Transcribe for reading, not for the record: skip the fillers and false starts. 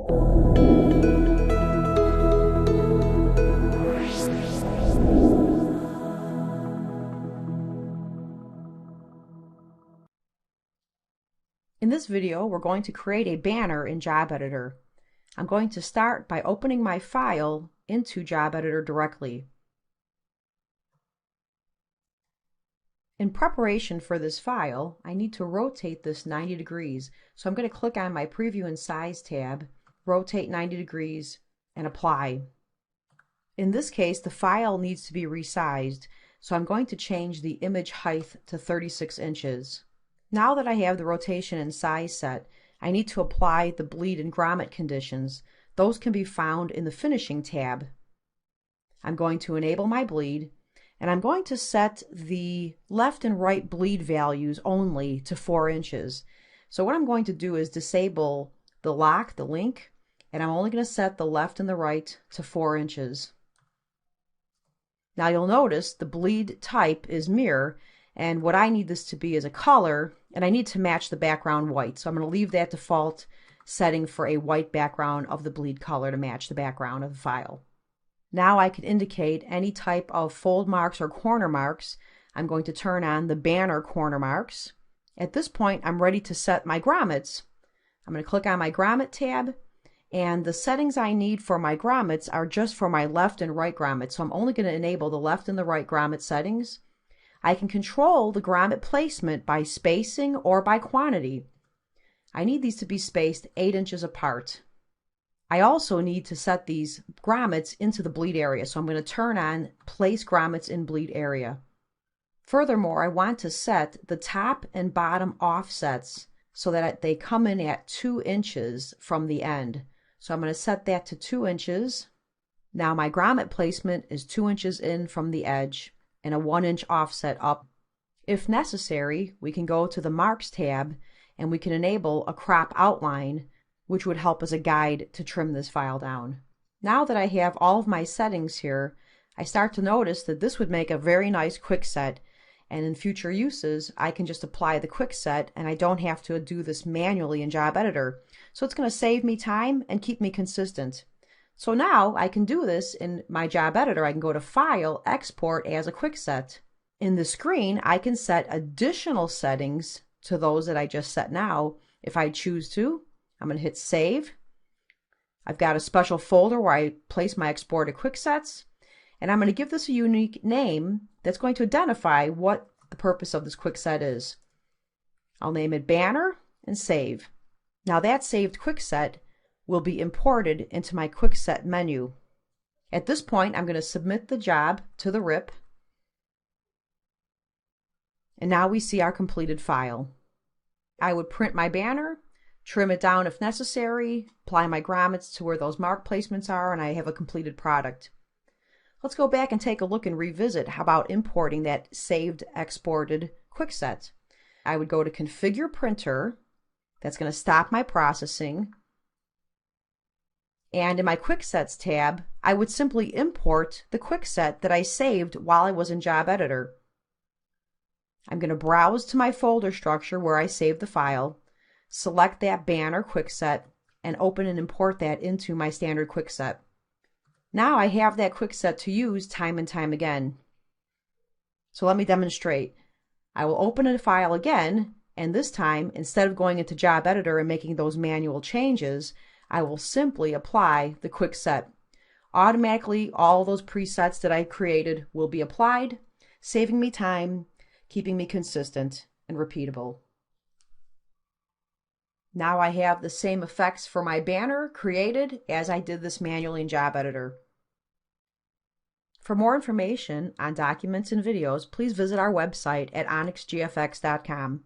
In this video, we're going to create a banner in Job Editor. I'm going to start by opening my file into Job Editor directly. In preparation for this file, I need to rotate this 90 degrees. So I'm going to click on my Preview and Size tab, rotate 90 degrees, and apply. In this case, the file needs to be resized, so I'm going to change the image height to 36 inches. Now that I have the rotation and size set, I need to apply the bleed and grommet conditions. Those can be found in the Finishing tab. I'm going to enable my bleed, and I'm going to set the left and right bleed values only to 4 inches. So what I'm going to do is disable the lock, the link, and I'm only going to set the left and the right to 4 inches. Now you'll notice the bleed type is mirror, and what I need this to be is a color, and I need to match the background white. So I'm going to leave that default setting for a white background of the bleed color to match the background of the file. Now I can indicate any type of fold marks or corner marks. I'm going to turn on the banner corner marks. At this point, I'm ready to set my grommets. I'm going to click on my grommet tab, and the settings I need for my grommets are just for my left and right grommets. So I'm only going to enable the left and the right grommet settings. I can control the grommet placement by spacing or by quantity. I need these to be spaced 8 inches apart. I also need to set these grommets into the bleed area, so I'm going to turn on Place Grommets in Bleed Area. Furthermore, I want to set the top and bottom offsets so that they come in at 2 inches from the end. So I'm going to set that to 2 inches. Now my grommet placement is 2 inches in from the edge and a 1-inch offset up. If necessary, we can go to the Marks tab and we can enable a crop outline, which would help as a guide to trim this file down. Now that I have all of my settings here, I start to notice that this would make a very nice quick set, and in future uses I can just apply the quick set and I don't have to do this manually in Job Editor. So it's going to save me time and keep me consistent. So now I can do this in my Job Editor. I can go to File, Export as a quick set. In the screen, I can set additional settings to those that I just set now if I choose to. I'm going to hit Save. I've got a special folder where I place my exported quick sets, and I'm going to give this a unique name that's going to identify what the purpose of this quick set is. I'll name it Banner and save. Now that saved quick set will be imported into my quick set menu. At this point, I'm going to submit the job to the RIP, and now we see our completed file. I would print my banner, trim it down if necessary, apply my grommets to where those mark placements are, and I have a completed product. Let's go back and take a look and revisit how about importing that saved exported quick set. I would go to Configure Printer. That's going to stop my processing. And in my Quick Sets tab, I would simply import the quick set that I saved while I was in Job Editor. I'm going to browse to my folder structure where I saved the file, select that banner quick set, and open and import that into my standard quick set. Now I have that quick set to use time and time again. So let me demonstrate. I will open a file again, and this time, instead of going into Job Editor and making those manual changes, I will simply apply the quick set. Automatically, all those presets that I created will be applied, saving me time, keeping me consistent and repeatable. Now I have the same effects for my banner created as I did this manually in Job Editor. For more information on documents and videos, please visit our website at onyxgfx.com.